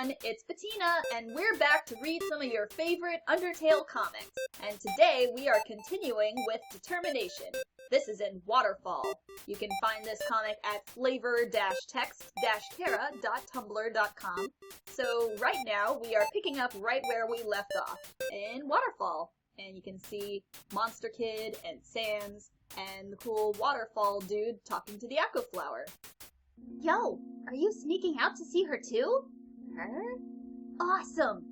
everyone, it's Bettina, and we're back to read some of your favorite Undertale comics. And today we are continuing with Determination. This is in Waterfall. You can find this comic at flavor-text-kara.tumblr.com. So right now we are picking up right where we left off, in Waterfall. And you can see Monster Kid and Sans and the cool Waterfall dude talking to the Echo Flower. Yo, are you sneaking out to see her too? Her? Awesome!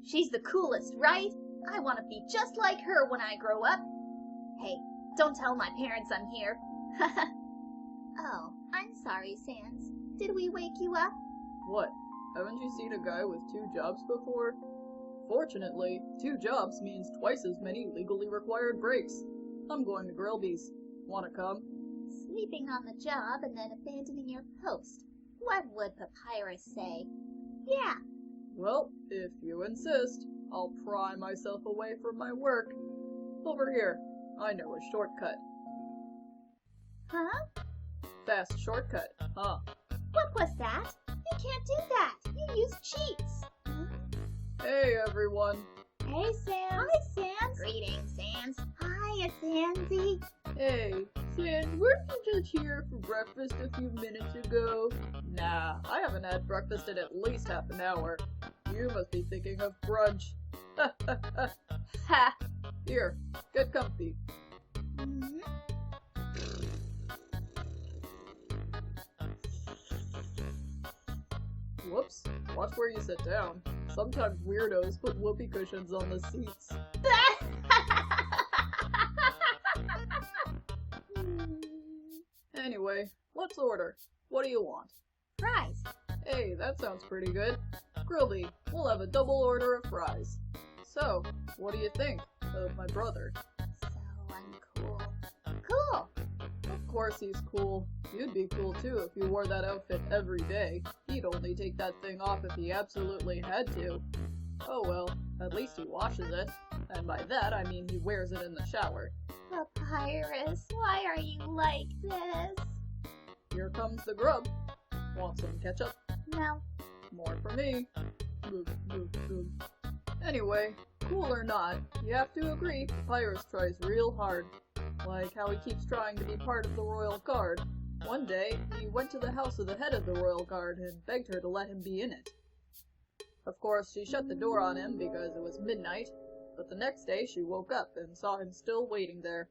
She's the coolest, right? I want to be just like her when I grow up. Hey, don't tell my parents I'm here. Oh, I'm sorry, Sans. Did we wake you up? What? Haven't you seen a guy with 2 jobs before? Fortunately, 2 jobs means twice as many legally required breaks. I'm going to Grillby's. Wanna come? Sleeping on the job and then abandoning your post. What would Papyrus say? Yeah. Well, if you insist, I'll pry myself away from my work. Over here. I know a shortcut. Huh? Fast shortcut, huh? What was that? You can't do that. You use cheats. Huh? Hey, everyone. Hey, Sans. Hi, Sans. Greetings, Sans. Hi, Sansy. Hey, Sans, weren't you just here for breakfast a few minutes ago? Nah, I haven't had breakfast in at least half an hour. You must be thinking of brunch. Ha! Here, get comfy. Mm-hmm. Whoops, watch where you sit down. Sometimes weirdos put whoopee cushions on the seats. Anyway, let's order. What do you want? Fries. Hey, that sounds pretty good. Grillby, we'll have a double order of fries. So, what do you think of my brother? So uncool. Cool. Of course he's cool. You'd be cool too if you wore that outfit every day. He'd only take that thing off if he absolutely had to. Oh well, at least he washes it. And by that I mean he wears it in the shower. Papyrus, why are you like this? Here comes the grub. Want some ketchup? No. More for me. Boop, boop, boop. Anyway, cool or not, you have to agree Papyrus tries real hard. Like how he keeps trying to be part of the Royal Guard. One day, he went to the house of the head of the Royal Guard and begged her to let him be in it. Of course, she shut the door on him because it was midnight, but the next day she woke up and saw him still waiting there.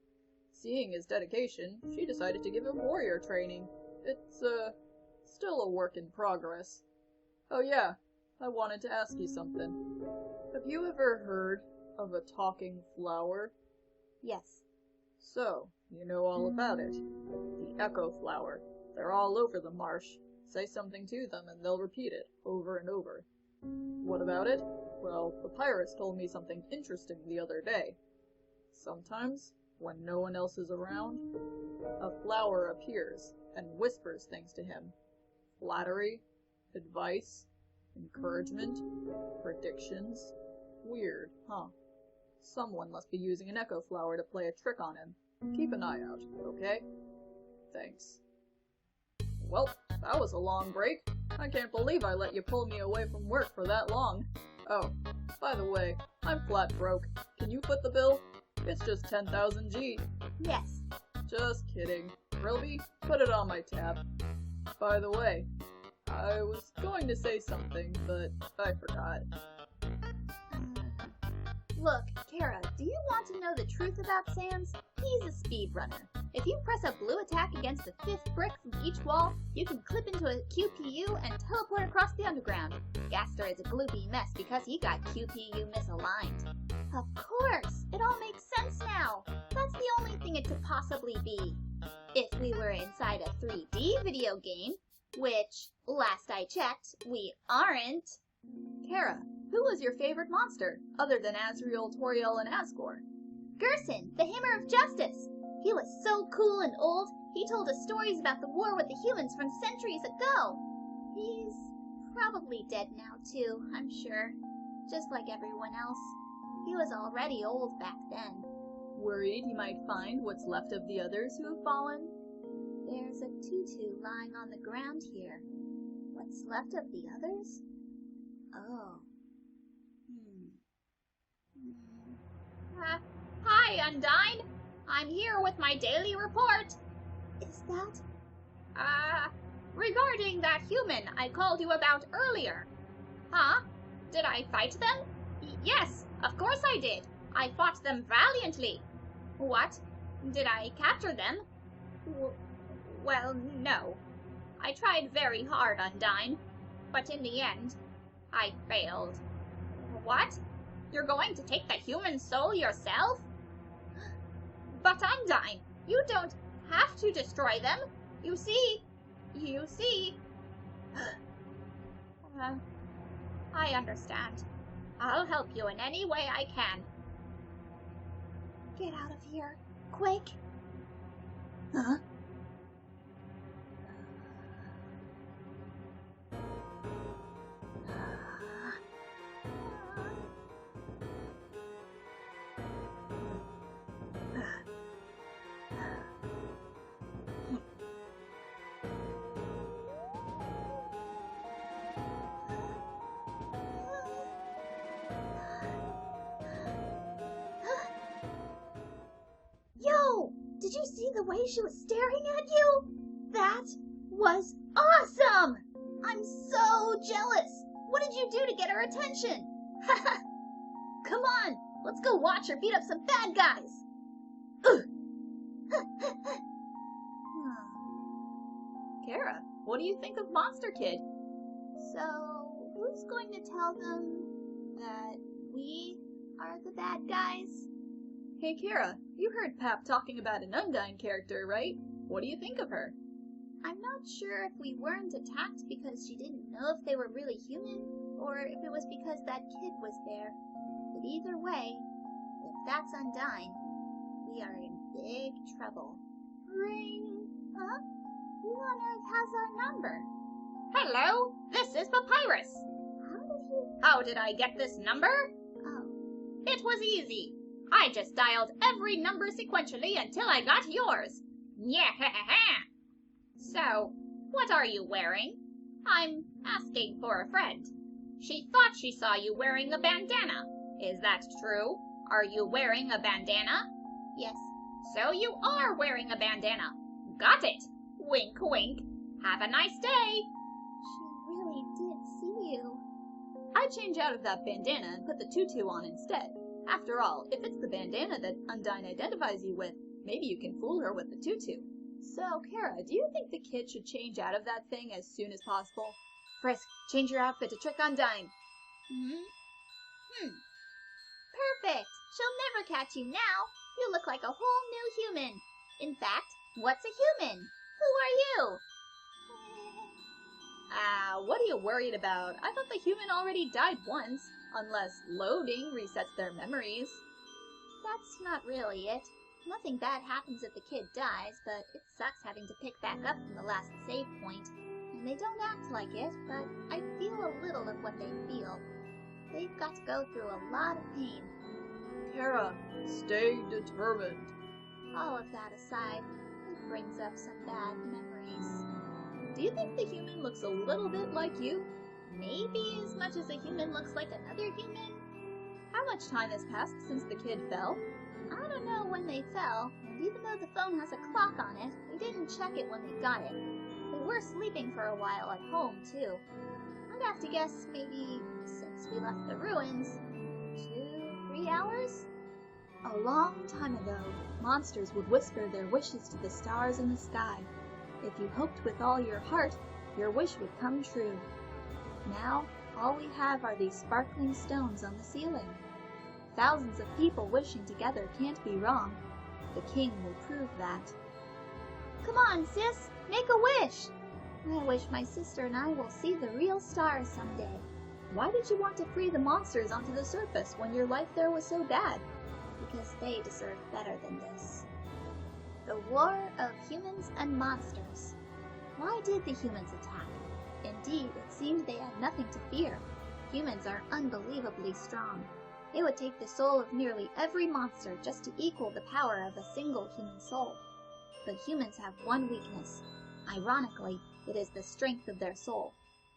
Seeing his dedication, she decided to give him warrior training. It's, still a work in progress. Oh yeah, I wanted to ask you something. Have you ever heard of a talking flower? Yes. So, you know all about it. The Echo Flower. They're all over the marsh. Say something to them and they'll repeat it over and over. What about it? Well, Papyrus told me something interesting the other day. Sometimes, when no one else is around, a flower appears and whispers things to him. Flattery, advice, encouragement, predictions. Weird, huh? Someone must be using an Echo Flower to play a trick on him. Keep an eye out, okay? Thanks. Well, that was a long break. I can't believe I let you pull me away from work for that long. Oh, by the way, I'm flat broke. Can you foot the bill? It's just 10,000 G. Yes. Just kidding. Grillby, put it on my tab. By the way, I was going to say something, but I forgot. Look, Kara, do you want to know the truth about Sans? He's a speedrunner. If you press a blue attack against the 5th brick from each wall, you can clip into a QPU and teleport across the underground. Gaster is a gloopy mess because he got QPU misaligned. Of course! It all makes sense now! That's the only thing it could possibly be. If we were inside a 3D video game, which, last I checked, we aren't. Kara, who was your favorite monster, other than Azrael, Toriel, and Asgore? Gerson, the Hammer of Justice! He was so cool and old, he told us stories about the war with the humans from centuries ago. He's probably dead now too, I'm sure. Just like everyone else. He was already old back then. Worried he might find what's left of the others who have fallen? There's a tutu lying on the ground here. What's left of the others? Hi, Undyne. I'm here with my daily report. Is that... Regarding that human I called you about earlier. Huh? Did I fight them? Yes, of course I did. I fought them valiantly. What? Did I capture them? Well, no. I tried very hard, Undyne, but in the end, I failed. What? You're going to take the human soul yourself? But Undyne, you don't have to destroy them. You see... I understand. I'll help you in any way I can. Get out of here. Quick. Huh? Yo! Did you see the way she was staring at you? That was awesome! I'm so jealous! What did you do to get her attention? Come on! Let's go watch her beat up some bad guys! Kara, what do you think of Monster Kid? So, who's going to tell them that we are the bad guys? Hey Kara, you heard Pap talking about an Undyne character, right? What do you think of her? I'm not sure if we weren't attacked because she didn't know if they were really human, or if it was because that kid was there. But either way, if that's Undyne, we are in big trouble. Ring! Huh? Who on earth has our number? Hello, this is Papyrus. How did I get this number? Oh. It was easy. I just dialed every number sequentially until I got yours. Yeah, So, what are you wearing? I'm asking for a friend. She thought she saw you wearing a bandana. Is that true? Are you wearing a bandana? Yes. So you are wearing a bandana. Got it. Wink, wink. Have a nice day. She really did see you. I'd change out of that bandana and put the tutu on instead. After all, if it's the bandana that Undyne identifies you with, maybe you can fool her with the tutu. So, Kara, do you think the kid should change out of that thing as soon as possible? Frisk, change your outfit to trick Undyne. Perfect. She'll never catch you now. You look like a whole new human. In fact, what's a human? Who are you? What are you worried about? I thought the human already died once. Unless loading resets their memories. That's not really it. Nothing bad happens if the kid dies, but it sucks having to pick back up from the last save point. And they don't act like it, but I feel a little of what they feel. They've got to go through a lot of pain. Kara, stay determined. All of that aside, it brings up some bad memories. Do you think the human looks a little bit like you? Maybe as much as a human looks like another human? How much time has passed since the kid fell? I don't know when they fell, and even though the phone has a clock on it, we didn't check it when we got it. They were sleeping for a while at home, too. I'd have to guess maybe since we left the ruins, 2-3 hours? A long time ago, monsters would whisper their wishes to the stars in the sky. If you hoped with all your heart, your wish would come true. Now, all we have are these sparkling stones on the ceiling. Thousands of people wishing together can't be wrong. The king will prove that. Come on, sis, make a wish! I wish my sister and I will see the real stars someday. Why did you want to free the monsters onto the surface when your life there was so bad? Because they deserve better than this. The war of humans and monsters. Why did the humans attack? Indeed, it seemed they had nothing to fear. Humans are unbelievably strong. It would take the soul of nearly every monster just to equal the power of a single human soul. But humans have one weakness. Ironically, it is the strength of their soul.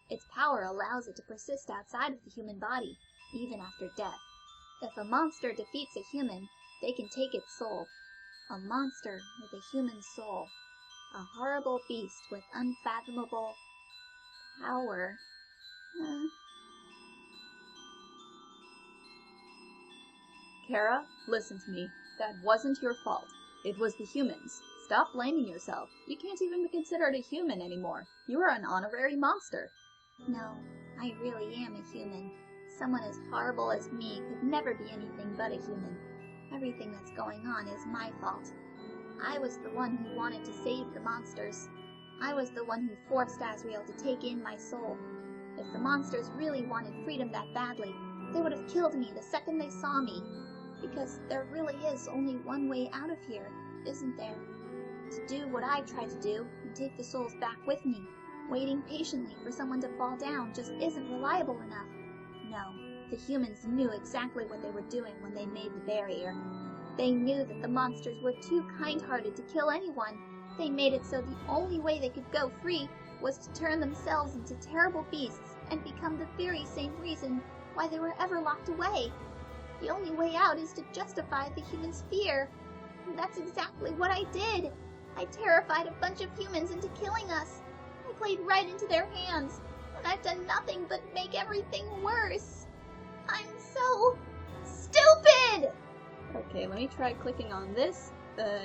Its power allows it to persist outside of the human body, even after death. If a monster defeats a human, they can take its soul. A monster with a human soul. A horrible beast with unfathomable power. Kara, listen to me. That wasn't your fault. It was the humans. Stop blaming yourself. You can't even be considered a human anymore. You are an honorary monster. No, I really am a human. Someone as horrible as me could never be anything but a human. Everything that's going on is my fault. I was the one who wanted to save the monsters. I was the one who forced Asriel to take in my soul. If the monsters really wanted freedom that badly, they would have killed me the second they saw me. Because there really is only one way out of here, isn't there? To do what I tried to do and take the souls back with me. Waiting patiently for someone to fall down just isn't reliable enough. No, the humans knew exactly what they were doing when they made the barrier. They knew that the monsters were too kind-hearted to kill anyone. They made it so the only way they could go free was to turn themselves into terrible beasts and become the very same reason why they were ever locked away. The only way out is to justify the humans' fear. And that's exactly what I did. I terrified a bunch of humans into killing us. I played right into their hands, and I've done nothing but make everything worse. I'm so stupid! Okay, let me try clicking on this.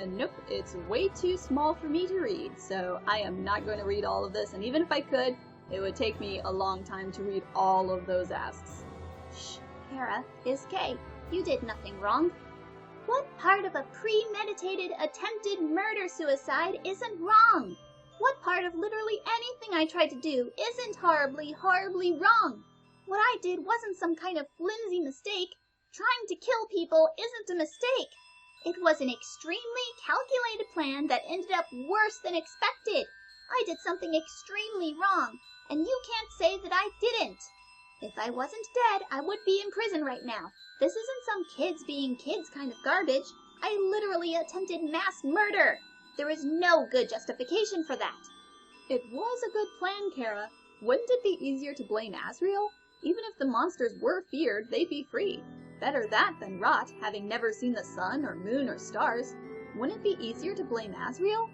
Nope, it's way too small for me to read, so I am not going to read all of this, and even if I could, it would take me a long time to read all of those asks. Shh, Kara, is Kay. You did nothing wrong. What part of a premeditated attempted murder-suicide isn't wrong? What part of literally anything I tried to do isn't horribly, horribly wrong? What I did wasn't some kind of flimsy mistake. Trying to kill people isn't a mistake. It was an extremely calculated plan that ended up worse than expected. I did something extremely wrong, and you can't say that I didn't. If I wasn't dead, I would be in prison right now. This isn't some kids being kids kind of garbage. I literally attempted mass murder. There is no good justification for that. It was a good plan, Kara. Wouldn't it be easier to blame Asriel? Even if the monsters were feared, they'd be free. Better that than rot, having never seen the sun or moon or stars. Wouldn't it be easier to blame Asriel?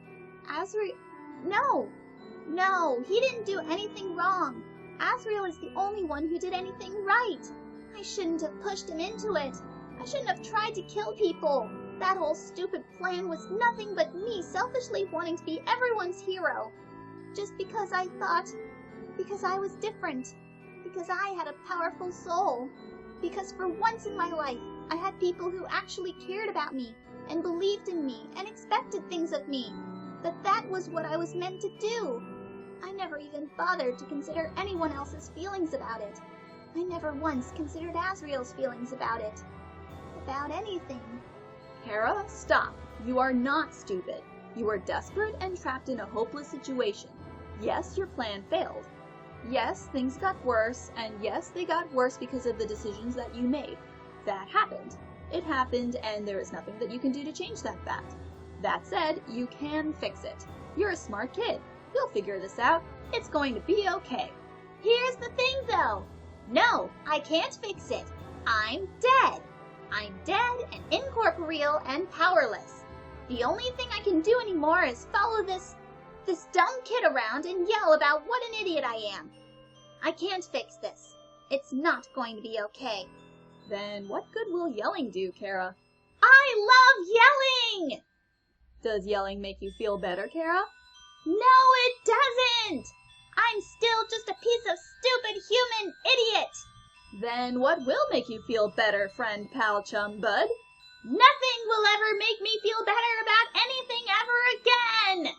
No, he didn't do anything wrong. Asriel is the only one who did anything right. I shouldn't have pushed him into it. I shouldn't have tried to kill people. That whole stupid plan was nothing but me selfishly wanting to be everyone's hero. Just because I was different. Because I had a powerful soul. Because for once in my life, I had people who actually cared about me, and believed in me, and expected things of me. That was what I was meant to do. I never even bothered to consider anyone else's feelings about it. I never once considered Asriel's feelings about it. About anything. Kara, stop. You are not stupid. You are desperate and trapped in a hopeless situation. Yes, your plan failed. Yes, things got worse, and yes, they got worse because of the decisions that you made. That happened. It happened, and there is nothing that you can do to change that fact. That said, you can fix it. You're a smart kid. You'll figure this out. It's going to be okay. Here's the thing, though. No, I can't fix it. I'm dead. I'm dead and incorporeal and powerless. The only thing I can do anymore is follow this dumb kid around and yell about what an idiot I am. I can't fix this. It's not going to be okay. Then what good will yelling do, Kara? I love yelling! Does yelling make you feel better, Kara? No, it doesn't! I'm still just a piece of stupid human idiot! Then what will make you feel better, friend, pal, chum, bud? Nothing will ever make me feel better about anything ever again!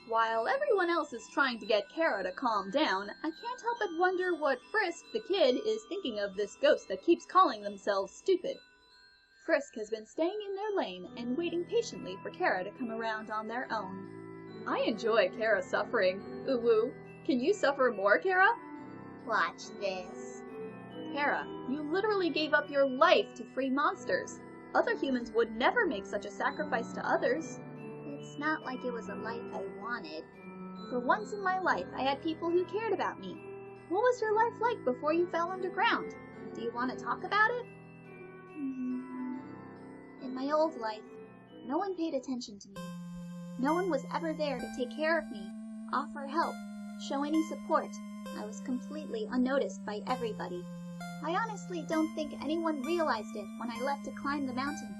While everyone else is trying to get Kara to calm down, I can't help but wonder what Frisk the kid is thinking of this ghost that keeps calling themselves stupid. Frisk has been staying in their lane and waiting patiently for Kara to come around on their own. I enjoy Kara suffering. Ooh, can you suffer more, Kara? Watch this. Kara, you literally gave up your life to free monsters. Other humans would never make such a sacrifice to others. It's not like it was a life I wanted. For once in my life, I had people who cared about me. What was your life like before you fell underground? Do you want to talk about it? In my old life, no one paid attention to me. No one was ever there to take care of me, offer help, show any support. I was completely unnoticed by everybody. I honestly don't think anyone realized it when I left to climb the mountain.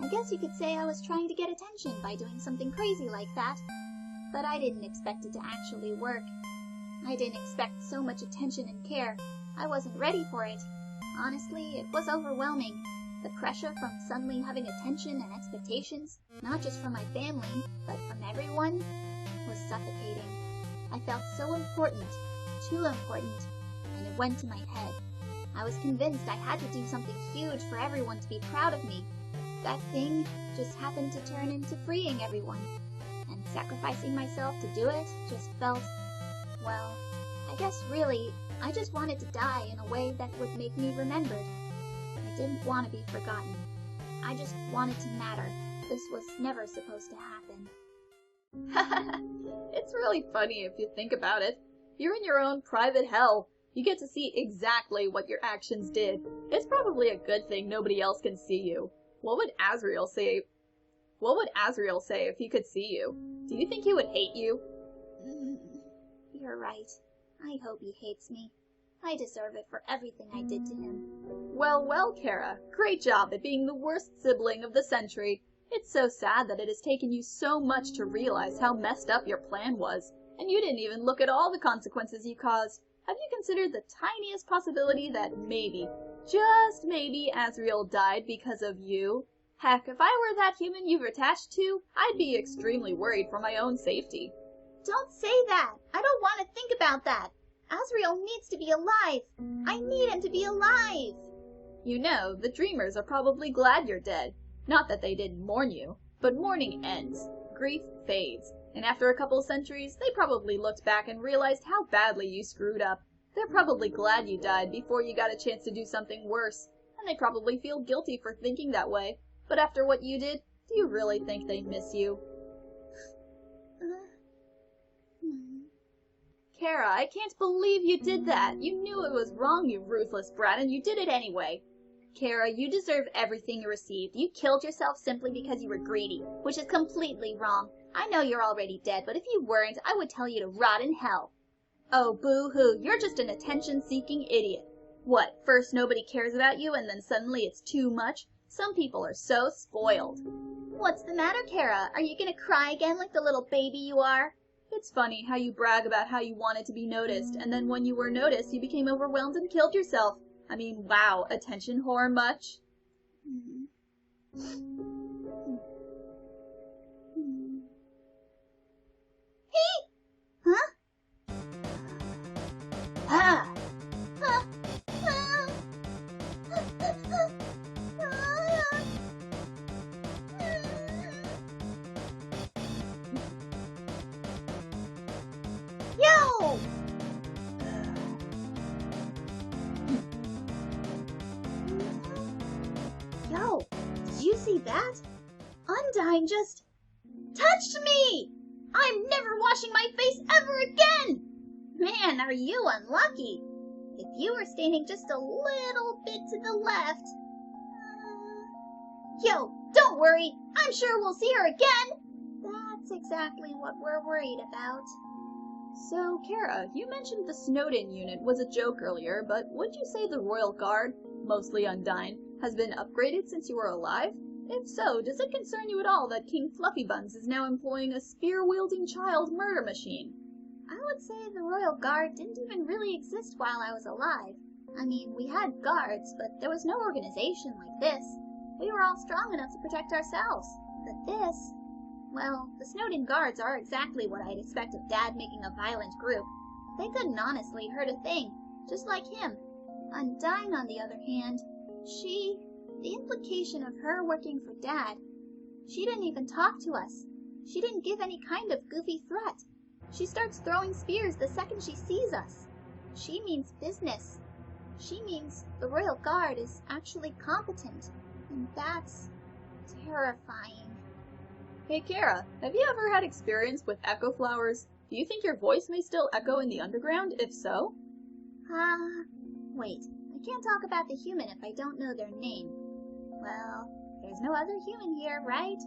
I guess you could say I was trying to get attention by doing something crazy like that. But I didn't expect it to actually work. I didn't expect so much attention and care. I wasn't ready for it. Honestly, it was overwhelming. The pressure from suddenly having attention and expectations, not just from my family, but from everyone, was suffocating. I felt so important, too important, and it went to my head. I was convinced I had to do something huge for everyone to be proud of me. That thing just happened to turn into freeing everyone, and sacrificing myself to do it just felt, well, I guess really, I just wanted to die in a way that would make me remembered. I didn't want to be forgotten. I just wanted to matter. This was never supposed to happen. It's really funny if you think about it. You're in your own private hell. You get to see exactly what your actions did. It's probably a good thing nobody else can see you. What would Azrael say? What would Azrael say if he could see you? Do you think he would hate you? You're right. I hope he hates me. I deserve it for everything I did to him. Well, well, Kara. Great job at being the worst sibling of the century. It's so sad that it has taken you so much to realize how messed up your plan was, and you didn't even look at all the consequences you caused. Have you considered the tiniest possibility that maybe, just maybe, Azrael died because of you? Heck, if I were that human you've attached to, I'd be extremely worried for my own safety. Don't say that! I don't want to think about that! Azrael needs to be alive! I need him to be alive! You know, the dreamers are probably glad you're dead. Not that they didn't mourn you, but mourning ends. Grief fades. And after a couple centuries, they probably looked back and realized how badly you screwed up. They're probably glad you died before you got a chance to do something worse. And they probably feel guilty for thinking that way. But after what you did, do you really think they miss you? Kara, I can't believe you did that. You knew it was wrong, you ruthless brat, and you did it anyway. Kara, you deserve everything you received. You killed yourself simply because you were greedy, which is completely wrong. I know you're already dead, but if you weren't, I would tell you to rot in hell. Oh, boo-hoo, you're just an attention-seeking idiot. What, first nobody cares about you, and then suddenly it's too much? Some people are so spoiled. What's the matter, Kara? Are you gonna cry again like the little baby you are? It's funny how you brag about how you wanted to be noticed, and then when you were noticed, you became overwhelmed and killed yourself. I mean, wow, attention whore much? Huh? Ah! Yo! Yo, did you see that? Undyne just touched me! I'm never washing my face ever again! Man, are you unlucky! If you were standing just a little bit to the left... Yo, don't worry! I'm sure we'll see her again! That's exactly what we're worried about. So, Kara, you mentioned the Snowden unit was a joke earlier, but would you say the Royal Guard, mostly Undyne, has been upgraded since you were alive? If so, does it concern you at all that King Fluffybuns is now employing a spear-wielding child murder machine? I would say the Royal Guard didn't even really exist while I was alive. I mean, we had guards, but there was no organization like this. We were all strong enough to protect ourselves. But this... Well, the Snowden guards are exactly what I'd expect of Dad making a violent group. They couldn't honestly hurt a thing, just like him. Undyne, on the other hand, the implication of her working for Dad, she didn't even talk to us. She didn't give any kind of goofy threat. She starts throwing spears the second she sees us. She means business. She means the Royal Guard is actually competent, and that's terrifying. Hey Kara, have you ever had experience with echo flowers? Do you think your voice may still echo in the underground? If so? Wait. I can't talk about the human if I don't know their name. Well, There's no other human here, right?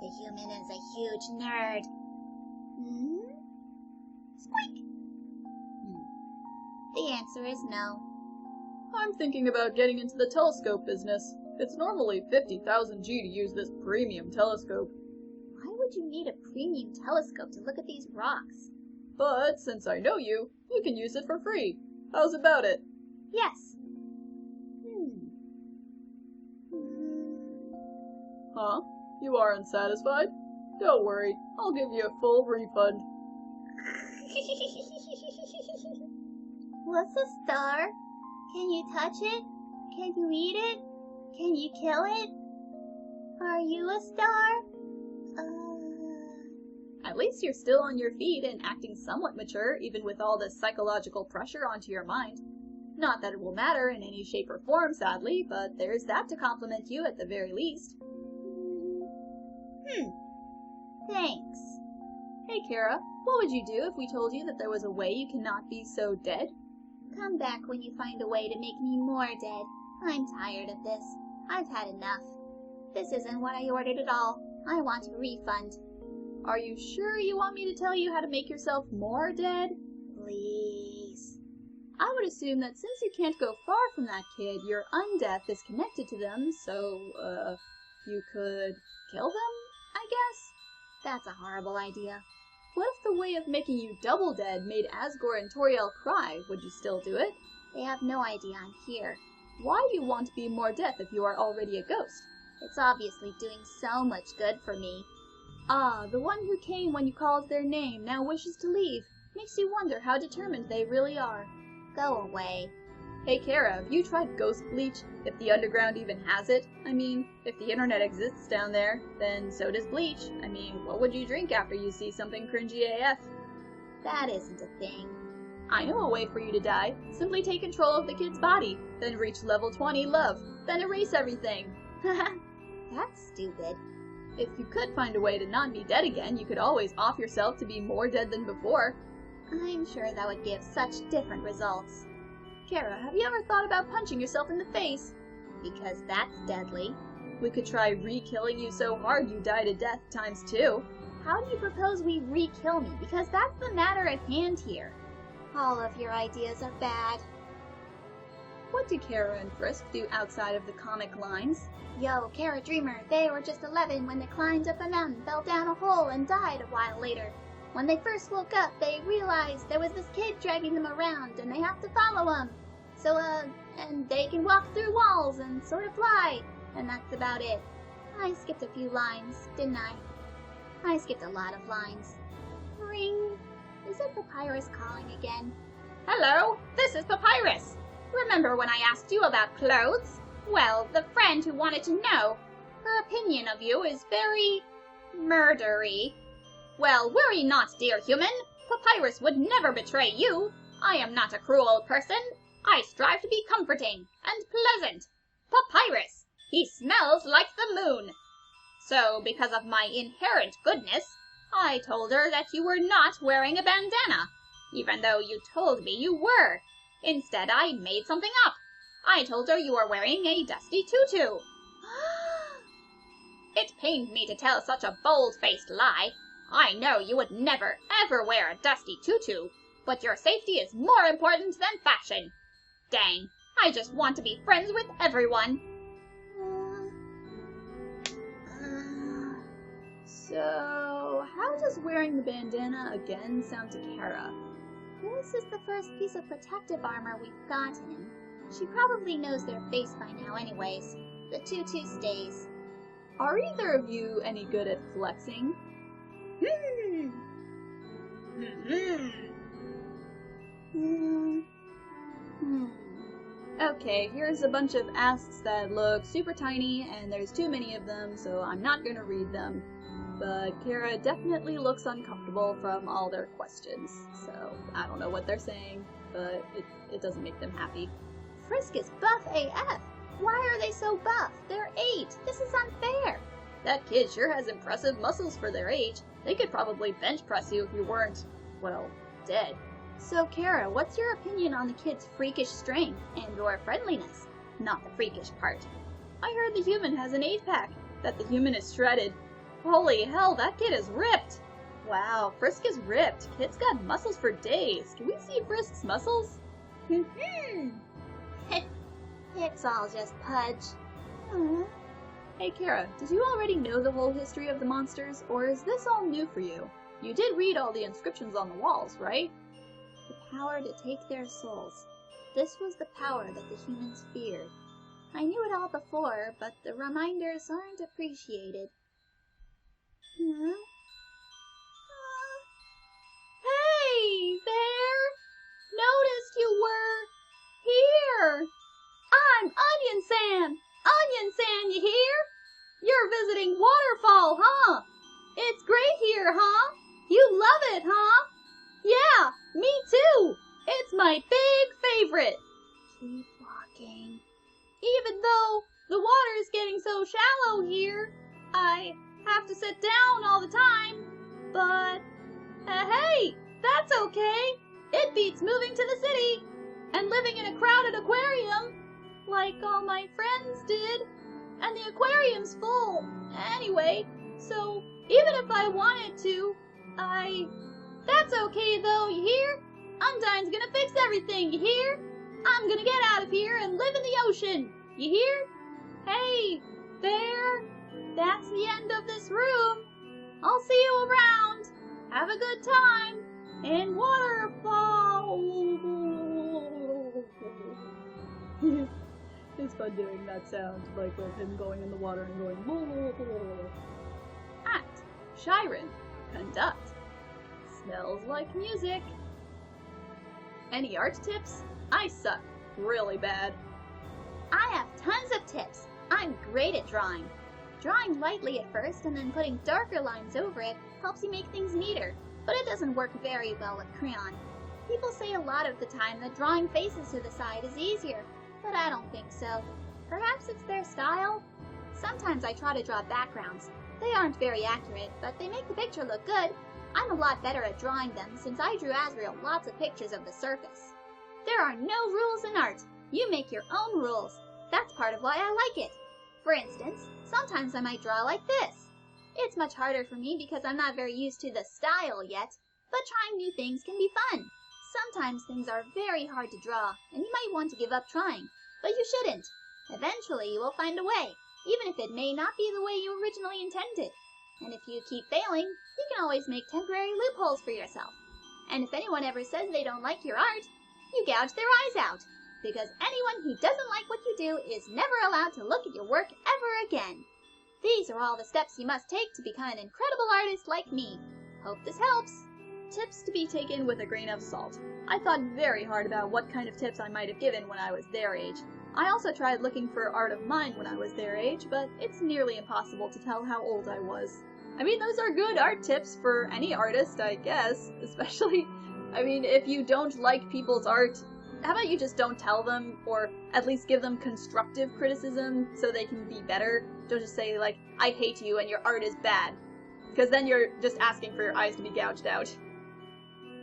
The human is a huge nerd. Hmm? Squeak! The answer is no. I'm thinking about getting into the telescope business. It's normally 50,000 G to use this premium telescope. Why would you need a premium telescope to look at these rocks? But since I know you, you can use it for free. How's about it? Yes. Huh? You are unsatisfied? Don't worry, I'll give you a full refund. What's a star? Can you touch it? Can you eat it? Can you kill it? Are you a star? At least you're still on your feet and acting somewhat mature, even with all this psychological pressure onto your mind. Not that it will matter in any shape or form, sadly, but there's that to compliment you at the very least. Thanks. Hey Kara, what would you do if we told you that there was a way you cannot be so dead? Come back when you find a way to make me more dead. I'm tired of this. I've had enough. This isn't what I ordered at all. I want a refund. Are you sure you want me to tell you how to make yourself more dead? Please. I would assume that since you can't go far from that kid, your undeath is connected to them, so, you could kill them, I guess? That's a horrible idea. What if the way of making you double dead made Asgore and Toriel cry? Would you still do it? They have no idea I'm here. Why do you want to be more death if you are already a ghost? It's obviously doing so much good for me. Ah, the one who came when you called their name now wishes to leave. Makes you wonder how determined they really are. Go away. Hey Kara, have you tried ghost bleach? If the underground even has it? I mean, if the internet exists down there, then so does bleach. I mean, what would you drink after you see something cringy AF? That isn't a thing. I know a way for you to die. Simply take control of the kid's body, then reach level 20 love, then erase everything. That's stupid. If you could find a way to not be dead again, you could always off yourself to be more dead than before. I'm sure that would give such different results. Kara, have you ever thought about punching yourself in the face? Because that's deadly. We could try re-killing you so hard you die to death times 2. How do you propose we re-kill me? Because that's the matter at hand here. All of your ideas are bad. What do Kara and Frisk do outside of the comic lines? Yo, Kara Dreamer, they were just 11 when they climbed up a mountain, fell down a hole, and died a while later. When they first woke up, they realized there was this kid dragging them around, and they have to follow him. So, and they can walk through walls and sort of fly, and that's about it. I skipped a few lines, didn't I? I skipped a lot of lines. Ring. Is it Papyrus calling again? Hello, this is Papyrus. Remember when I asked you about clothes? Well, the friend who wanted to know, her opinion of you is very murdery. Well, worry not, dear human. Papyrus would never betray you. I am not a cruel person. I strive to be comforting and pleasant. Papyrus, he smells like the moon. So, because of my inherent goodness, I told her that you were not wearing a bandana, even though you told me you were. Instead, I made something up. I told her you were wearing a dusty tutu. It pained me to tell such a bold-faced lie. I know you would never, ever wear a dusty tutu, but your safety is more important than fashion. Dang, I just want to be friends with everyone. So, how does wearing the bandana again sound to Kara? This is the first piece of protective armor we've gotten. She probably knows their face by now anyways. The tutu stays. Are either of you any good at flexing? Okay, here's a bunch of asks that look super tiny, and there's too many of them, so I'm not gonna read them. But Kara definitely looks uncomfortable from all their questions, so I don't know what they're saying, but it doesn't make them happy. Frisk is buff AF. Why are they so buff? They're 8. This is unfair. That kid sure has impressive muscles for their age. They could probably bench press you if you weren't, well, dead. So Kara, what's your opinion on the kid's freakish strength and or friendliness? Not the freakish part. I heard the human has an 8-pack, that the human is shredded. Holy hell, that kid is ripped! Wow, Frisk is ripped. Kid's got muscles for days. Can we see Frisk's muscles? It's all just pudge. Hey Kara, did you already know the whole history of the monsters, or is this all new for you? You did read all the inscriptions on the walls, right? The power to take their souls. This was the power that the humans feared. I knew it all before, but the reminders aren't appreciated. Hey there! Noticed you were here! I'm Onion San! Onion San, you hear? You're visiting Waterfall, huh? It's great here, huh? You love it, huh? Yeah, me too! It's my big favorite! Keep walking. Even though the water's getting so shallow here, I have to sit down all the time. But, hey, that's okay. It beats moving to the city and living in a crowded aquarium like all my friends did. And the aquarium's full anyway, so even if I wanted to, That's okay though, you hear? Undyne's gonna fix everything, you hear? I'm gonna get out of here and live in the ocean, you hear? Hey, there, that's the end of this room. I'll see you around. Have a good time in Waterfall. It's fun doing that sound, like of him going in the water and going Act, Shiren, conduct. Smells like music. Any art tips? I suck really bad. I have tons of tips. I'm great at drawing. Drawing lightly at first and then putting darker lines over it helps you make things neater, but it doesn't work very well with crayon. People say a lot of the time that drawing faces to the side is easier, but I don't think so. Perhaps it's their style? Sometimes I try to draw backgrounds. They aren't very accurate, but they make the picture look good. I'm a lot better at drawing them since I drew Asriel lots of pictures of the surface. There are no rules in art. You make your own rules. That's part of why I like it. For instance, sometimes I might draw like this. It's much harder for me because I'm not very used to the style yet, but trying new things can be fun. Sometimes things are very hard to draw, and you might want to give up trying, but you shouldn't. Eventually you will find a way, even if it may not be the way you originally intended. And if you keep failing, you can always make temporary loopholes for yourself. And if anyone ever says they don't like your art, you gouge their eyes out, because anyone who doesn't like what you do is never allowed to look at your work ever again. These are all the steps you must take to become an incredible artist like me. Hope this helps. Tips to be taken with a grain of salt. I thought very hard about what kind of tips I might have given when I was their age. I also tried looking for art of mine when I was their age, but it's nearly impossible to tell how old I was. I mean, those are good art tips for any artist, I guess, especially, if you don't like people's art, how about you just don't tell them, or at least give them constructive criticism so they can be better? Don't just say, like, I hate you and your art is bad, because then you're just asking for your eyes to be gouged out.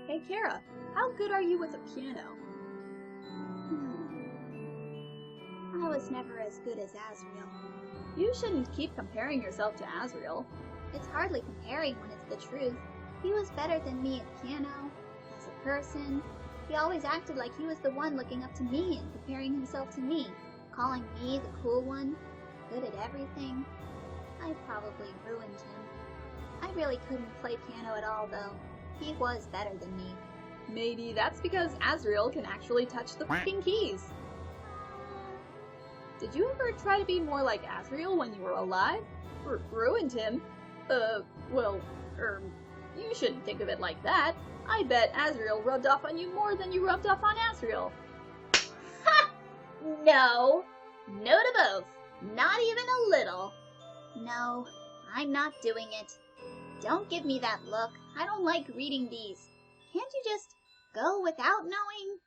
Hey Kara, how good are you with a piano? I was never as good as Asriel. You shouldn't keep comparing yourself to Asriel. It's hardly comparing when it's the truth. He was better than me at piano, as a person. He always acted like he was the one looking up to me and comparing himself to me, calling me the cool one, good at everything. I probably ruined him. I really couldn't play piano at all, though. He was better than me. Maybe that's because Asriel can actually touch the fucking keys. Did you ever try to be more like Asriel when you were alive? Ruined him? You shouldn't think of it like that. I bet Asriel rubbed off on you more than you rubbed off on Asriel. Ha! No. No to both. Not even a little. No, I'm not doing it. Don't give me that look. I don't like reading these. Can't you just go without knowing?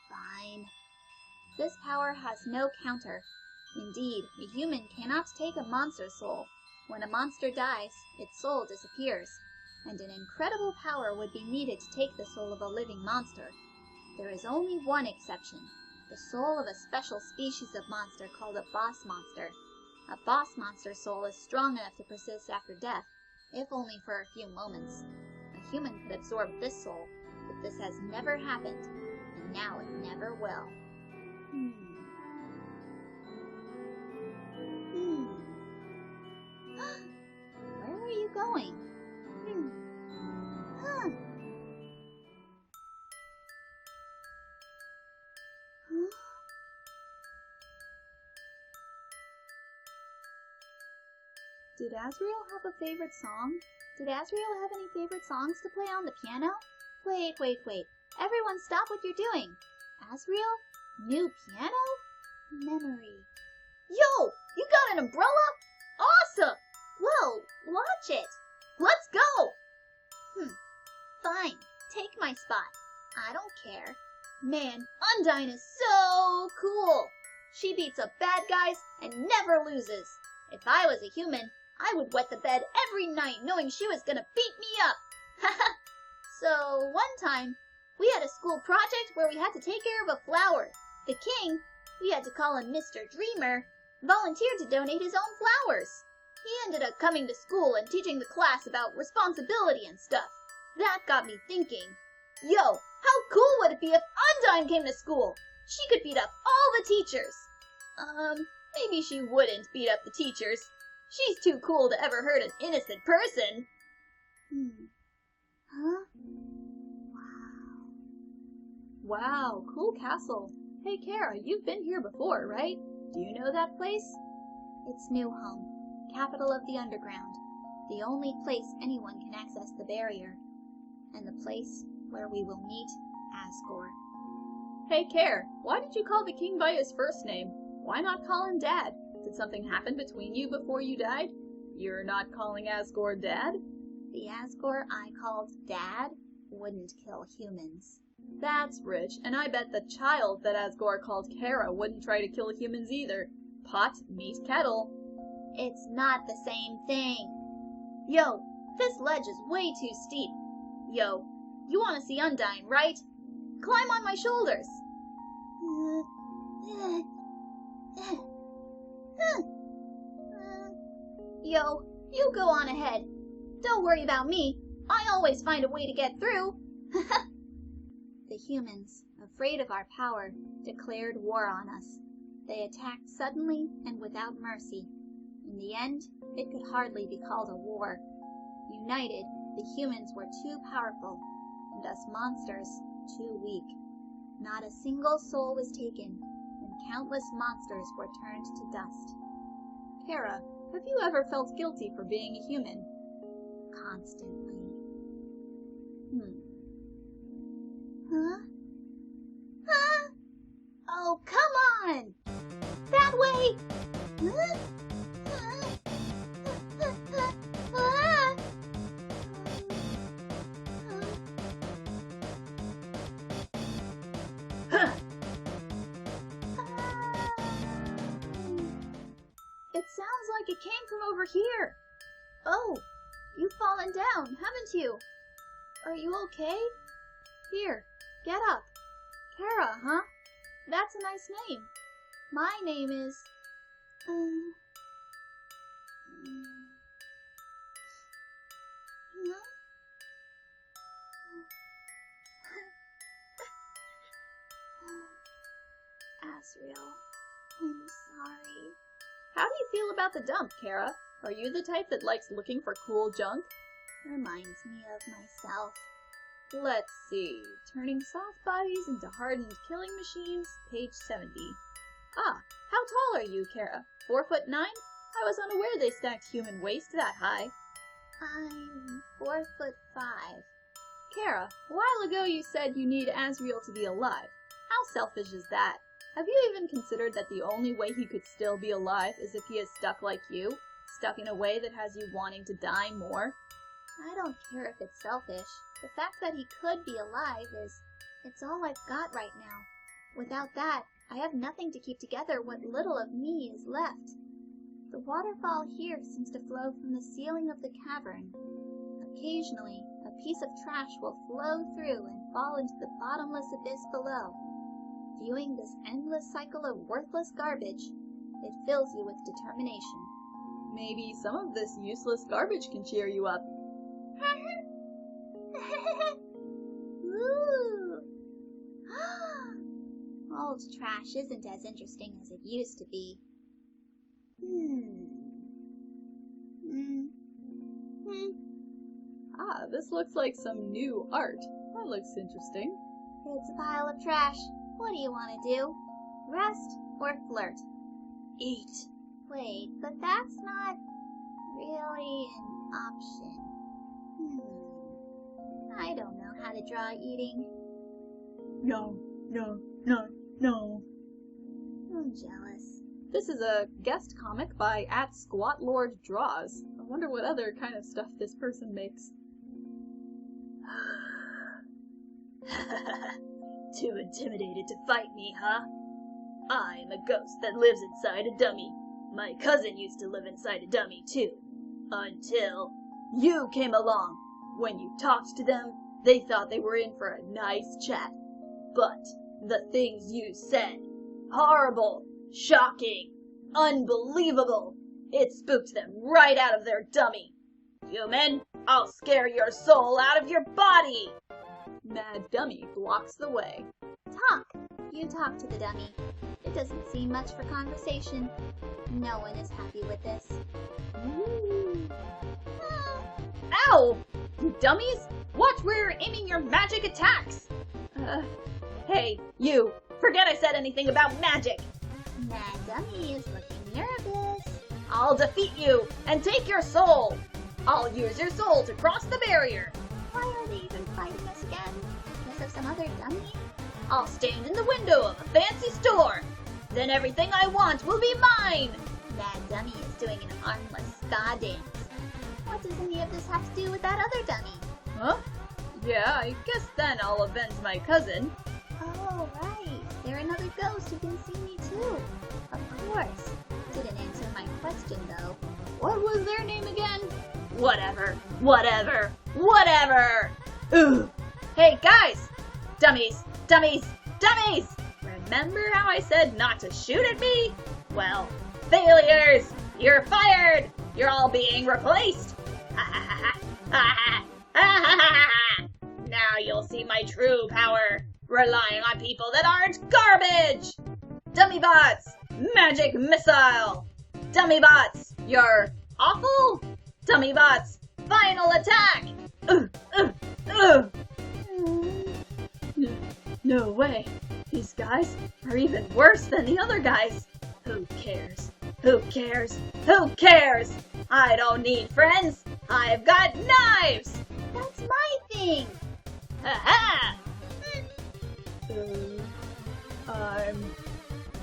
Fine. This power has no counter. Indeed, a human cannot take a monster's soul. When a monster dies, its soul disappears, and an incredible power would be needed to take the soul of a living monster. There is only one exception. The soul of a special species of monster called a boss monster. A boss monster soul is strong enough to persist after death, if only for a few moments. A human could absorb this soul, but this has never happened, and now it never will. Where are you going? Huh? Did Asriel have a favorite song? Did Asriel have any favorite songs to play on the piano? Wait. Everyone stop what you're doing. Asriel? New piano? Memory. Yo! You got an umbrella? Awesome! Whoa, watch it. Let's go! Fine, take my spot. I don't care. Man, Undyne is so cool! She beats up bad guys and never loses. If I was a human, I would wet the bed every night knowing she was gonna beat me up. So, one time, we had a school project where we had to take care of a flower. The king, we had to call him Mr. Dreamer, volunteered to donate his own flowers. He ended up coming to school and teaching the class about responsibility and stuff. That got me thinking, Yo, how cool would it be if Undyne came to school? She could beat up all the teachers. Maybe she wouldn't beat up the teachers. She's too cool to ever hurt an innocent person. Huh? Wow, cool castle. Hey, Kara, you've been here before, right? Do you know that place? It's New Home, capital of the underground, the only place anyone can access the barrier, and the place where we will meet Asgore. Hey, Kara, why did you call the king by his first name? Why not call him Dad? Did something happen between you before you died? You're not calling Asgore Dad? The Asgore I called Dad wouldn't kill humans. That's rich, and I bet the child that Asgore called Kara wouldn't try to kill humans either. Pot meets kettle. It's not the same thing. Yo, this ledge is way too steep. Yo, you want to see Undyne, right? Climb on my shoulders. Yo, you go on ahead. Don't worry about me. I always find a way to get through. The humans, afraid of our power, declared war on us. They attacked suddenly and without mercy. In the end, it could hardly be called a war. United, the humans were too powerful, and us monsters too weak. Not a single soul was taken, and countless monsters were turned to dust. Kara, have you ever felt guilty for being a human? Constantly. Huh? Huh? Oh, come on! That way! Huh? It sounds like it came from over here. Oh, you've fallen down, haven't you? Are you okay? Here, get up. Kara, huh? That's a nice name. My name is... Asriel, I'm sorry. How do you feel about the dump, Kara? Are you the type that likes looking for cool junk? Reminds me of myself. Let's see. Turning soft bodies into hardened killing machines, page 70. Ah, how tall are you, Kara? 4'9"? I was unaware they stacked human waste that high. I'm 4'5". Kara, a while ago you said you need Asriel to be alive. How selfish is that? Have you even considered that the only way he could still be alive is if he is stuck like you? Stuck in a way that has you wanting to die more? I don't care if it's selfish. The fact that he could be alive it's all I've got right now. Without that, I have nothing to keep together what little of me is left. The waterfall here seems to flow from the ceiling of the cavern. Occasionally, a piece of trash will flow through and fall into the bottomless abyss below. Viewing this endless cycle of worthless garbage, it fills you with determination. Maybe some of this useless garbage can cheer you up. Ooh. Old trash isn't as interesting as it used to be. Ah, this looks like some new art. That looks interesting. It's a pile of trash. What do you want to do? Rest or flirt? Eat. Wait, but that's not really an option. I don't know how to draw eating. No. I'm jealous. This is a guest comic by @SquatLordDraws. I wonder what other kind of stuff this person makes. Too intimidated to fight me, huh? I am a ghost that lives inside a dummy. My cousin used to live inside a dummy, too. Until you came along. When you talked to them, they thought they were in for a nice chat. But the things you said, horrible, shocking, unbelievable, it spooked them right out of their dummy. Human, I'll scare your soul out of your body. Mad Dummy blocks the way. Talk. You talk to the dummy. It doesn't seem much for conversation. No one is happy with this. Ow! You dummies! Watch where you're aiming your magic attacks! Hey, you! Forget I said anything about magic! Mad Dummy is looking nervous. I'll defeat you and take your soul! I'll use your soul to cross the barrier! Why are they even fighting us again? Because of some other dummy? I'll stand in the window of a fancy store! Then everything I want will be mine! Mad Dummy is doing an armless ska dance. What does any of this have to do with that other dummy? Huh? Yeah, I guess then I'll avenge my cousin. Oh, right. They're another ghost who can see me too. Of course. Didn't answer my question though. What was their name again? Whatever! Ugh! Hey, guys! Dummies! Remember how I said not to shoot at me? Well, failures! You're fired! You're all being replaced! Now you'll see my true power, relying on people that aren't garbage! Dummy bots! Magic missile! Dummy bots! You're awful! Dummy bots! Final attack! No way. These guys are even worse than the other guys. Who cares? I don't need friends! I've got knives! That's my thing! Ha-ha!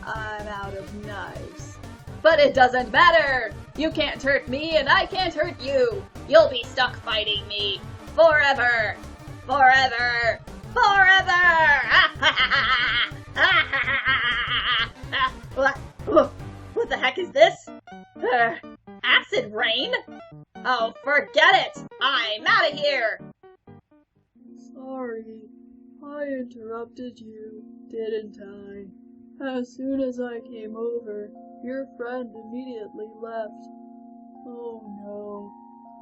I'm out of knives. But it doesn't matter! You can't hurt me and I can't hurt you! You'll be stuck fighting me forever! What the heck is this? Acid rain? Oh, forget it! I'm out of here! Sorry, I interrupted you, didn't I? As soon as I came over, your friend immediately left. Oh no,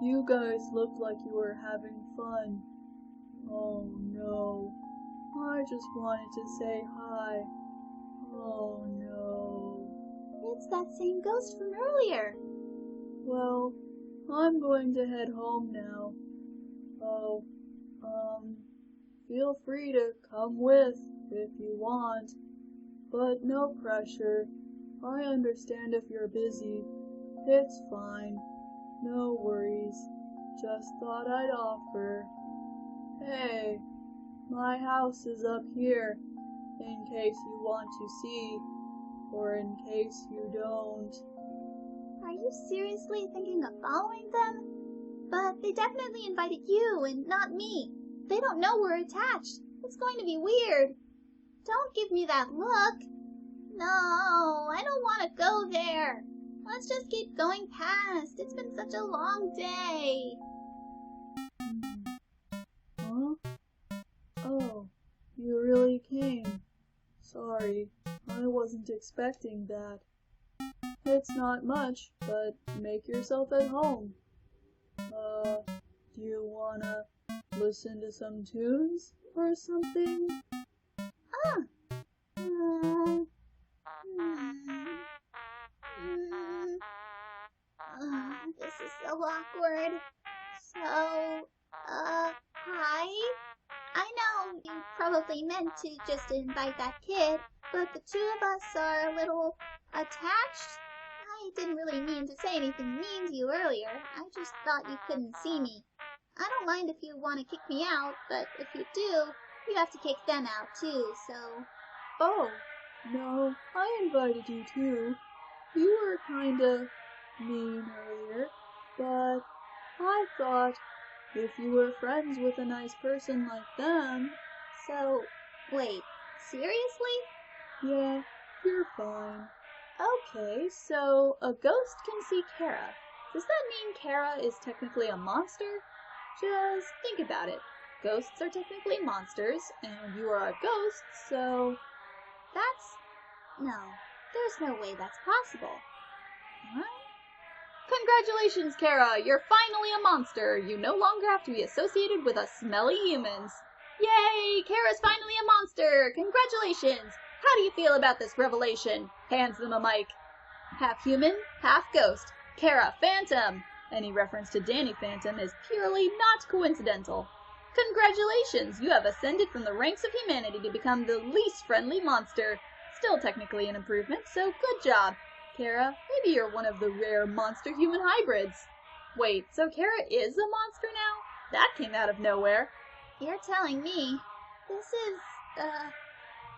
you guys looked like you were having fun. Oh no, I just wanted to say hi. Oh no. It's that same ghost from earlier. Well, I'm going to head home now. Oh, feel free to come with if you want, but no pressure. I understand if you're busy. It's fine. No worries. Just thought I'd offer. Hey, my house is up here, in case you want to see, or in case you don't. Are you seriously thinking of following them? But they definitely invited you and not me. They don't know we're attached. It's going to be weird. Don't give me that look. No, I don't want to go there. Let's just keep going past. It's been such a long day. Huh? Oh, you really came. Sorry, I wasn't expecting that. It's not much, but make yourself at home. Do you wanna listen to some tunes or something? This is so awkward. So, hi? I know you probably meant to just invite that kid, but the two of us are a little attached. I didn't really mean to say anything mean to you earlier. I just thought you couldn't see me. I don't mind if you want to kick me out, but if you do, you have to kick them out too, so... Oh, no, I invited you too. You were kinda mean earlier, but I thought if you were friends with a nice person like them... So, wait, seriously? Yeah, you're fine. Okay, so a ghost can see Kara. Does that mean Kara is technically a monster? Just think about it. Ghosts are technically monsters, and you are a ghost, so... No, there's no way that's possible. What? Congratulations, Kara! You're finally a monster! You no longer have to be associated with us smelly humans. Yay! Kara's finally a monster! Congratulations! How do you feel about this revelation? Hands them a mic. Half human, half ghost. Kara Phantom! Any reference to Danny Phantom is purely not coincidental. Congratulations! You have ascended from the ranks of humanity to become the least friendly monster. Still technically an improvement, so good job. Kara, maybe you're one of the rare monster-human hybrids. Wait, so Kara is a monster now? That came out of nowhere. You're telling me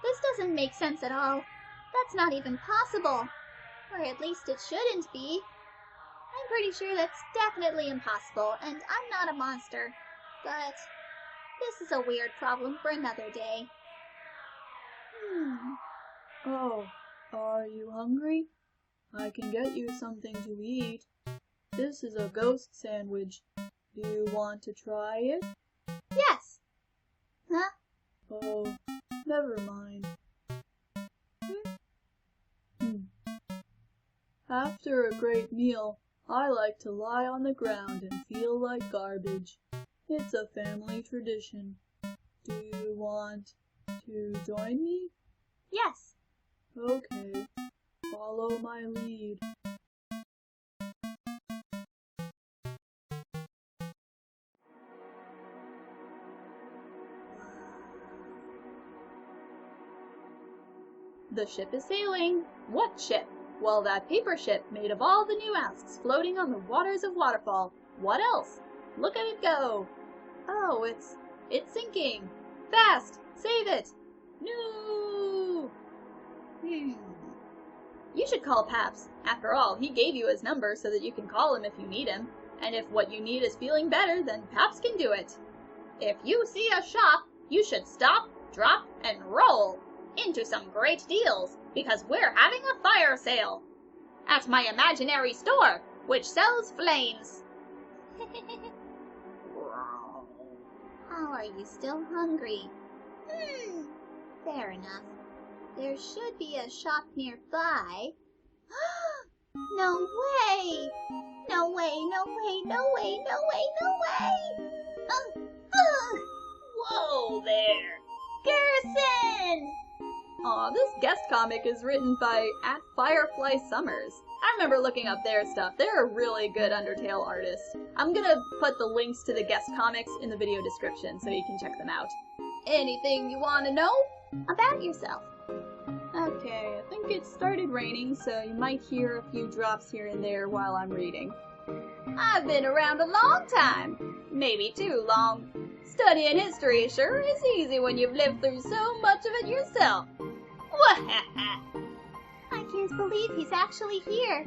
this doesn't make sense at all. That's not even possible. Or at least it shouldn't be. I'm pretty sure that's definitely impossible, and I'm not a monster. But this is a weird problem for another day. Oh, are you hungry? I can get you something to eat. This is a ghost sandwich. Do you want to try it? Yes. Huh? Oh, never mind. After a great meal, I like to lie on the ground and feel like garbage. It's a family tradition. Do you want to join me? Yes. Okay, follow my lead. The ship is sailing. What ship? Well, that paper ship made of all the new asks floating on the waters of Waterfall. What else? Look at it go. Oh, it's sinking. Fast! Save it! No! You should call Paps. After all, he gave you his number so that you can call him if you need him. And if what you need is feeling better, then Paps can do it. If you see a shop, you should stop, drop, and roll into some great deals, because we're having a fire sale at my imaginary store, which sells flames. How are you still hungry? Fair enough. There should be a shop nearby. No way! No way, no way, no way, no way, no way! Whoa there! Garrison! Aw, this guest comic is written by @FireflySummers. I remember looking up their stuff. They're a really good Undertale artist. I'm gonna put the links to the guest comics in the video description so you can check them out. Anything you want to know about yourself? Okay, I think it started raining, so you might hear a few drops here and there while I'm reading. I've been around a long time. Maybe too long. Studying history sure is easy when you've lived through so much of it yourself. I can't believe he's actually here.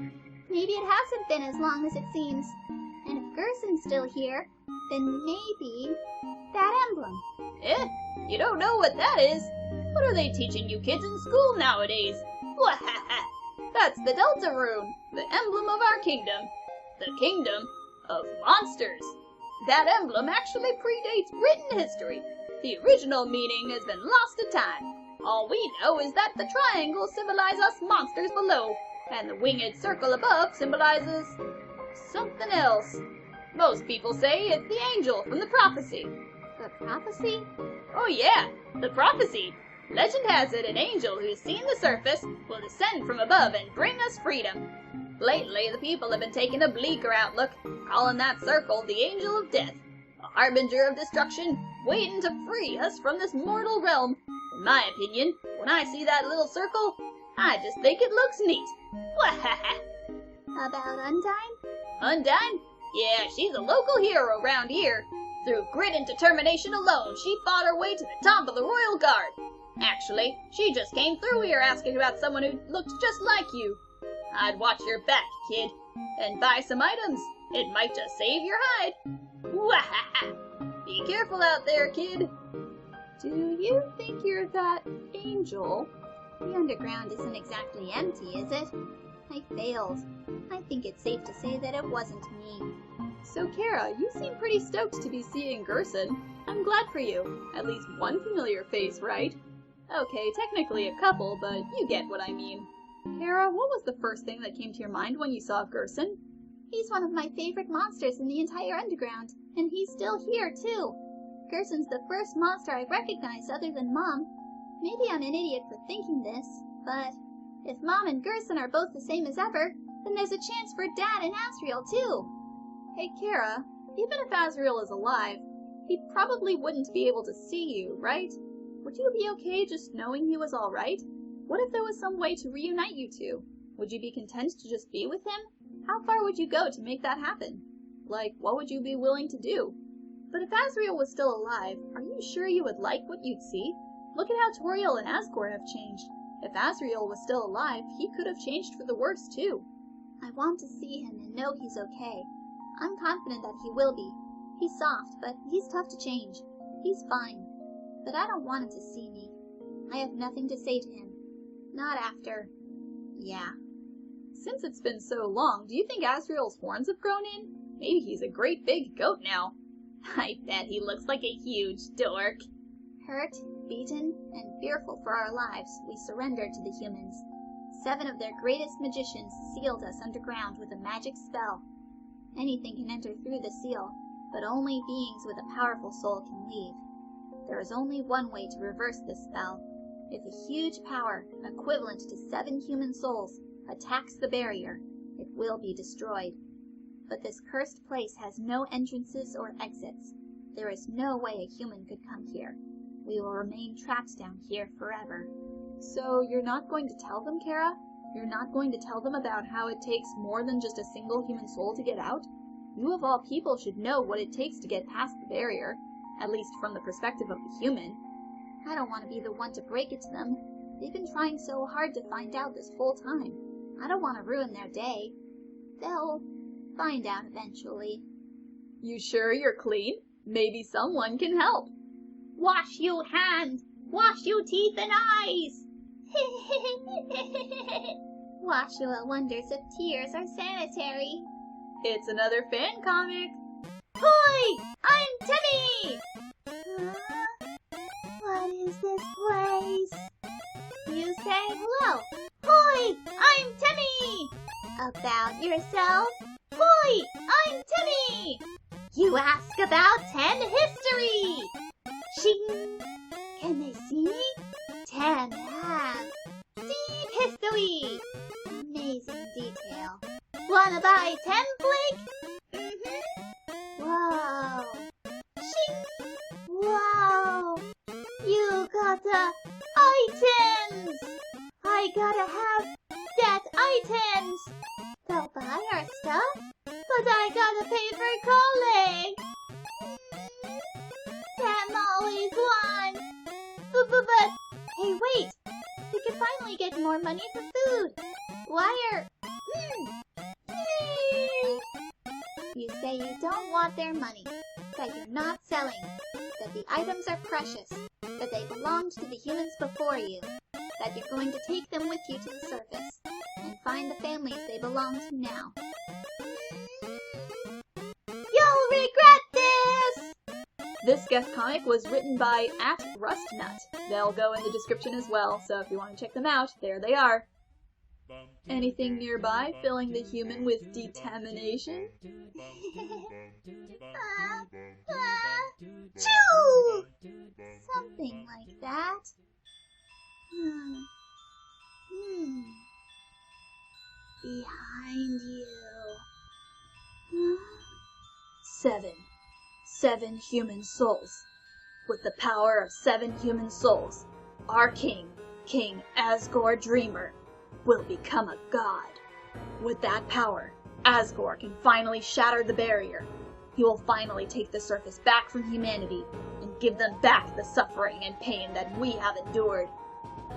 Maybe it hasn't been as long as it seems. And if Gerson's still here, then maybe that emblem. You don't know what that is? What are they teaching you kids in school nowadays? That's the Delta Rune, the emblem of our kingdom. The kingdom of monsters. That emblem actually predates written history. The original meaning has been lost to time. All we know is that the triangle symbolizes us monsters below, and the winged circle above symbolizes something else. Most people say it's the angel from the prophecy. The prophecy? Oh yeah, the prophecy. Legend has it an angel who's seen the surface will descend from above and bring us freedom. Lately, the people have been taking a bleaker outlook, calling that circle the angel of death, a harbinger of destruction, waiting to free us from this mortal realm. In my opinion, when I see that little circle, I just think it looks neat. About Undine? Undine? Yeah, she's a local hero around here. Through grit and determination alone, she fought her way to the top of the Royal Guard. Actually, she just came through here asking about someone who looked just like you. I'd watch your back, kid, and buy some items. It might just save your hide. Be careful out there, kid. Do you think you're that angel? The underground isn't exactly empty, is it? I failed. I think it's safe to say that it wasn't me. So, Kara, you seem pretty stoked to be seeing Gerson. I'm glad for you. At least one familiar face, right? Okay, technically a couple, but you get what I mean. Kara, what was the first thing that came to your mind when you saw Gerson? He's one of my favorite monsters in the entire underground, and he's still here, too. Gerson's the first monster I recognize other than Mom. Maybe I'm an idiot for thinking this, but if Mom and Gerson are both the same as ever, then there's a chance for Dad and Asriel, too. Hey, Kara, even if Asriel is alive, he probably wouldn't be able to see you, right? Would you be okay just knowing he was alright? What if there was some way to reunite you two? Would you be content to just be with him? How far would you go to make that happen? Like, what would you be willing to do? But if Asriel was still alive, are you sure you would like what you'd see? Look at how Toriel and Asgore have changed. If Asriel was still alive, he could have changed for the worse, too. I want to see him and know he's okay. I'm confident that he will be. He's soft, but he's tough to change. He's fine. But I don't want him to see me. I have nothing to say to him. Not after... yeah. Since it's been so long, do you think Asriel's horns have grown in? Maybe he's a great big goat now. I bet he looks like a huge dork. Hurt, beaten, and fearful for our lives, we surrendered to the humans. 7 of their greatest magicians sealed us underground with a magic spell. Anything can enter through the seal, but only beings with a powerful soul can leave. There is only one way to reverse this spell. If a huge power, equivalent to 7 human souls, attacks the barrier, it will be destroyed. But this cursed place has no entrances or exits. There is no way a human could come here. We will remain trapped down here forever. So you're not going to tell them, Kara? You're not going to tell them about how it takes more than just a single human soul to get out? You of all people should know what it takes to get past the barrier, at least from the perspective of the human. I don't want to be the one to break it to them. They've been trying so hard to find out this whole time. I don't want to ruin their day. They'll find out eventually. You sure you're clean? Maybe someone can help. Wash you hand, wash you teeth and eyes. Wash you wonders if tears are sanitary. It's another fan comic. Hoi! I'm Timmy! What is this place? You say hello. Hoi! I'm Timmy! About yourself? Hoi! I'm Timmy! You ask about 10 history! Shing! Can they see me? 10 have deep history! Amazing detail. Wanna buy 10 flick? Whoa. Shing! Whoa. You got the items! I gotta have that items! They'll buy our stuff? But I gotta pay for calling! Sam always won! But, hey wait! We can finally get more money for food! Wire! You say you don't want their money, that you're not selling, that the items are precious, that they belonged to the humans before you, that you're going to take them with you to the surface, and find the families they belong to now. You'll regret this! This guest comic was written by @RustNut. They'll go in the description as well, so if you want to check them out, there they are. Anything nearby filling the human with determination? Choo! Something like that. Behind you. 7 human souls. With the power of 7 human souls, our king, King Asgore Dreamer, will become a god. With that power, Asgore can finally shatter the barrier. He will finally take the surface back from humanity and give them back the suffering and pain that we have endured.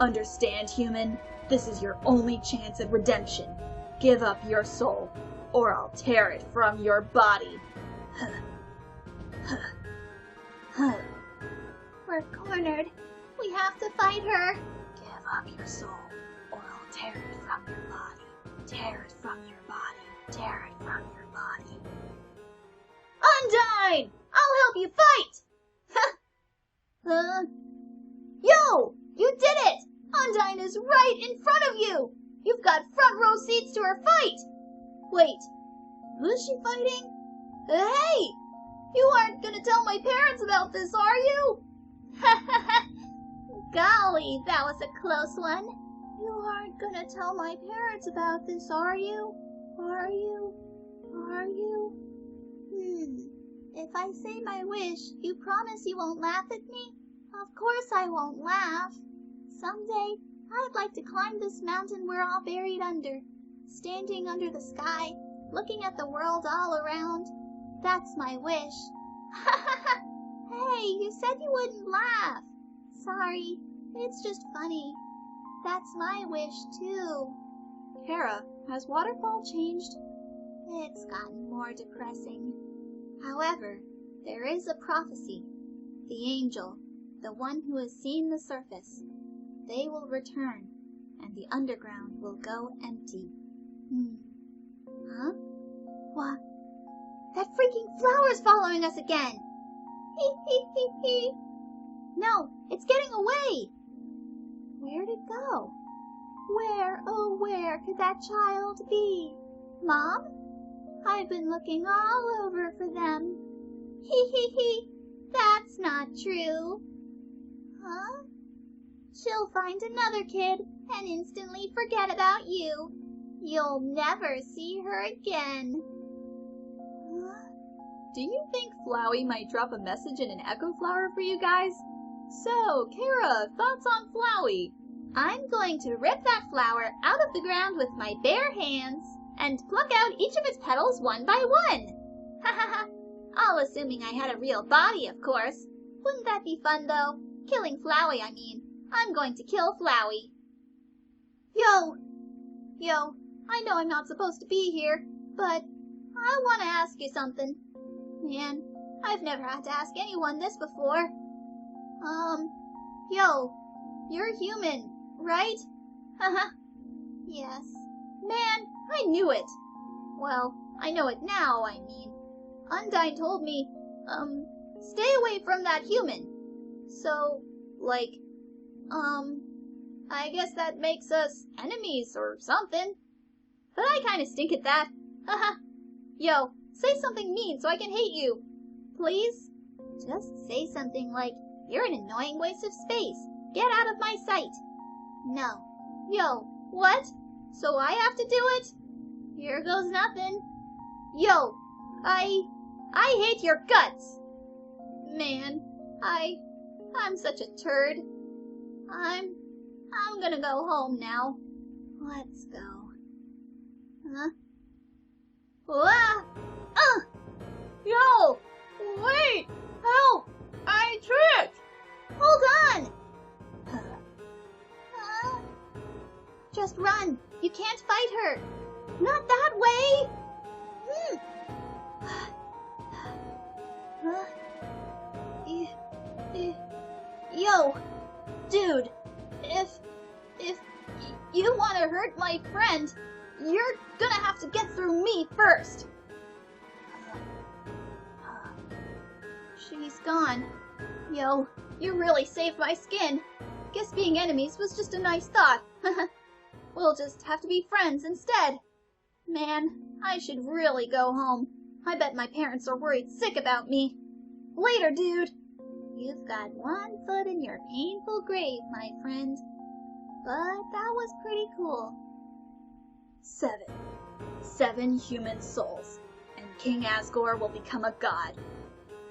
Understand, human? This is your only chance at redemption. Give up your soul, or I'll tear it from your body. We're cornered. We have to fight her. Give up your soul, or I'll tear it from your body. Tear it from your body. Tear it from your body. Undyne! I'll help you fight! Yo! You did it! Undyne is right in front of you! You've got front row seats to her fight! Wait, who's she fighting? Hey! You aren't gonna tell my parents about this, are you? Golly, that was a close one. You aren't gonna tell my parents about this, are you? Are you? Are you? If I say my wish, you promise you won't laugh at me? Of course I won't laugh. Someday, I'd like to climb this mountain we're all buried under, standing under the sky, looking at the world all around. That's my wish. Hey, you said you wouldn't laugh. Sorry, it's just funny. That's my wish, too. Kara, has Waterfall changed? It's gotten more depressing. However, there is a prophecy. The angel, the one who has seen the surface, they will return, and the underground will go empty. Huh? What? That freaking flower's following us again! Hee. No, it's getting away! Where'd it go? Where, oh where could that child be? Mom? I've been looking all over for them. Hee. That's not true. Huh? She'll find another kid and instantly forget about you. You'll never see her again. Huh? Do you think Flowey might drop a message in an echo flower for you guys? So, Kara, thoughts on Flowey? I'm going to rip that flower out of the ground with my bare hands and pluck out each of its petals one by one. Ha ha ha. All assuming I had a real body, of course. Wouldn't that be fun, though? Killing Flowey, I mean. I'm going to kill Flowey. Yo, I know I'm not supposed to be here, but I want to ask you something. Man, I've never had to ask anyone this before. You're human, right? Haha. Yes. Man, I knew it. Well, I know it now, I mean. Undyne told me, stay away from that human. So, I guess that makes us enemies or something. But I kinda stink at that. Haha. Yo, say something mean so I can hate you. Please? Just say something like, you're an annoying waste of space. Get out of my sight. No. Yo, what? So I have to do it? Here goes nothing. Yo, I hate your guts. Man, I'm such a turd. I'm gonna go home now. Let's go. Huh? Yo! Wait! Help! I tripped! Hold on! Just run! You can't fight her! Not that way! Yo! Dude! If you want to hurt my friend, you're gonna have to get through me first! he's gone. Yo, you really saved my skin. Guess being enemies was just a nice thought. We'll just have to be friends instead. Man, I should really go home. I bet my parents are worried sick about me. Later, dude. You've got one foot in your painful grave, my friend. But that was pretty cool. 7 human souls, and King Asgore will become a god.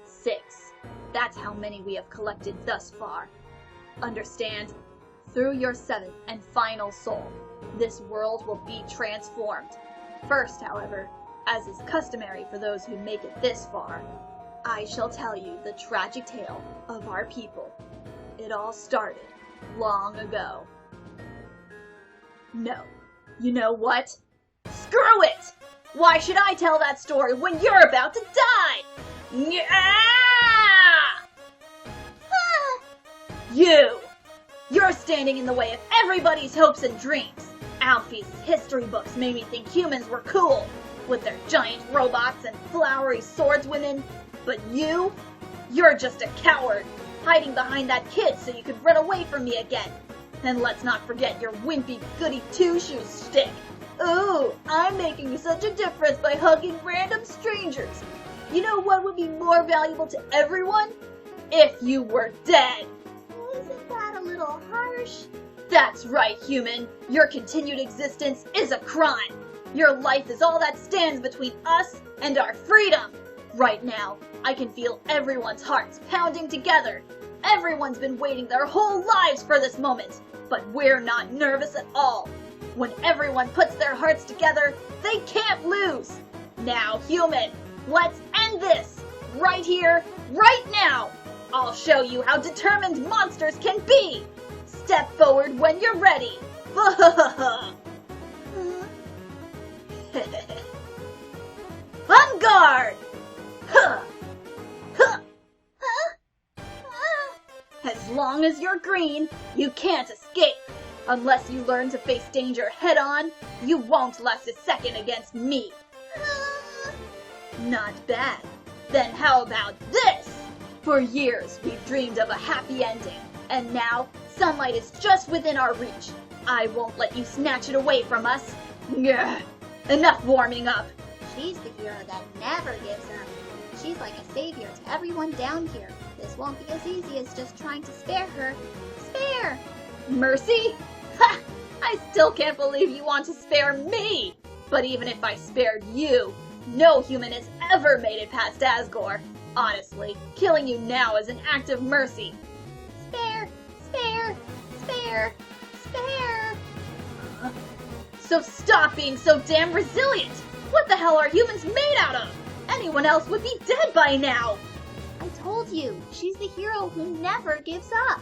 6. That's how many we have collected thus far. Understand? Through your 7th and final soul, this world will be transformed. First, however, as is customary for those who make it this far, I shall tell you the tragic tale of our people. It all started long ago. No. You know what? Screw it! Why should I tell that story when you're about to die? You're standing in the way of everybody's hopes and dreams. Alfie's history books made me think humans were cool, with their giant robots and flowery swordswomen. But you're just a coward, hiding behind that kid so you could run away from me again. And let's not forget your wimpy goody two-shoes stick. Ooh, I'm making such a difference by hugging random strangers. You know what would be more valuable to everyone? If you were dead. Isn't that a little harsh? That's right, human. Your continued existence is a crime. Your life is all that stands between us and our freedom. Right now, I can feel everyone's hearts pounding together. Everyone's been waiting their whole lives for this moment, but we're not nervous at all. When everyone puts their hearts together, they can't lose. Now, human, let's end this. Right here, right now. I'll show you how determined monsters can be. Step forward when you're ready. On guard! As long as you're green, you can't escape. Unless you learn to face danger head-on, you won't last a second against me. Not bad. Then how about this? For years, we've dreamed of a happy ending, and now sunlight is just within our reach. I won't let you snatch it away from us. Enough warming up. She's the hero that never gives up. She's like a savior to everyone down here. This won't be as easy as just trying to spare her. Spare! Mercy? Ha! I still can't believe you want to spare me! But even if I spared you, no human has ever made it past Asgore. Honestly, killing you now is an act of mercy. Spare! Spare! Spare! Spare! So stop being so damn resilient! What the hell are humans made out of? Anyone else would be dead by now! I told you, she's the hero who never gives up.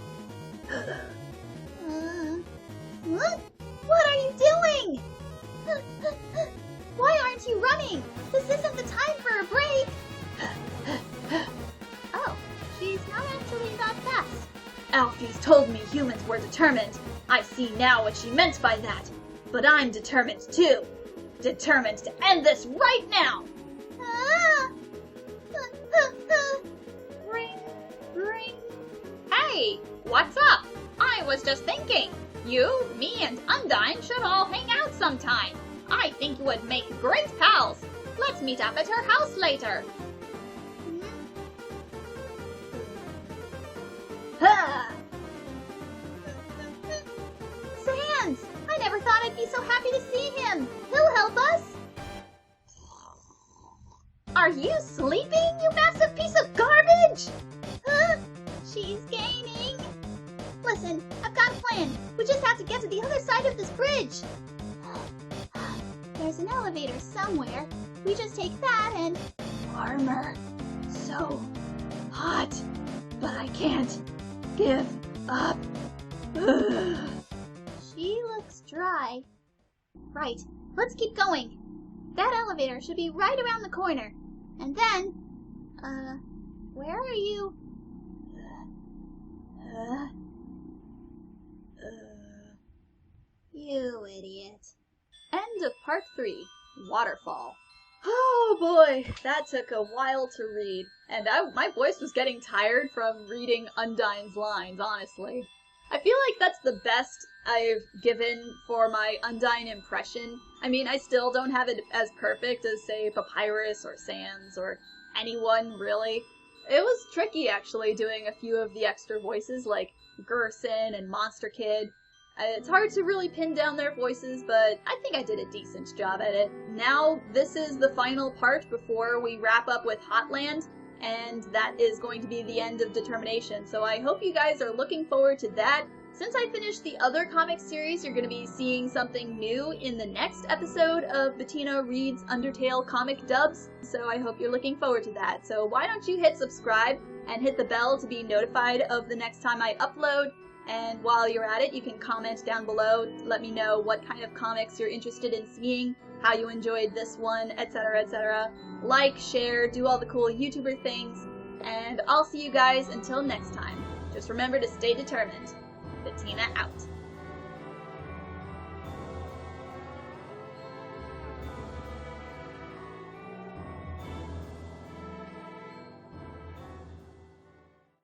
What are you doing? Why aren't you running? This isn't the time for a break. Oh, she's not actually that fast. Alfie's told me humans were determined. I see now what she meant by that. But I'm determined too. Determined to end this right now. Ring, ring. Hey, what's up? I was just thinking. You, me, and Undyne should all hang out sometime. I think you would make great pals. Let's meet up at her house later. Sans! I never thought I'd be so happy to see him. He'll help us. Are you sleeping, you massive piece of garbage? She's gaining. Listen, I've got a plan. We just have to get to the other side of this bridge. There's an elevator somewhere. We just take that and... Warmer. So hot. But I can't give up. She looks dry. Right, let's keep going. That elevator should be right around the corner. And then... where are you? You idiot. End of part 3, Waterfall. Oh boy, that took a while to read. And my voice was getting tired from reading Undyne's lines, honestly. I feel like that's the best I've given for my Undyne impression. I mean, I still don't have it as perfect as, say, Papyrus or Sans or anyone, really. It was tricky, actually, doing a few of the extra voices, like Gerson and Monster Kid. It's hard to really pin down their voices, but I think I did a decent job at it. Now, this is the final part before we wrap up with Hotland, and that is going to be the end of Determination. So I hope you guys are looking forward to that. Since I finished the other comic series, you're going to be seeing something new in the next episode of Bettina Reads Undertale comic dubs, so I hope you're looking forward to that. So why don't you hit subscribe and hit the bell to be notified of the next time I upload, and while you're at it, you can comment down below to let me know what kind of comics you're interested in seeing, how you enjoyed this one, etc., etc. Like, share, do all the cool YouTuber things, and I'll see you guys until next time. Just remember to stay determined. Bettina out.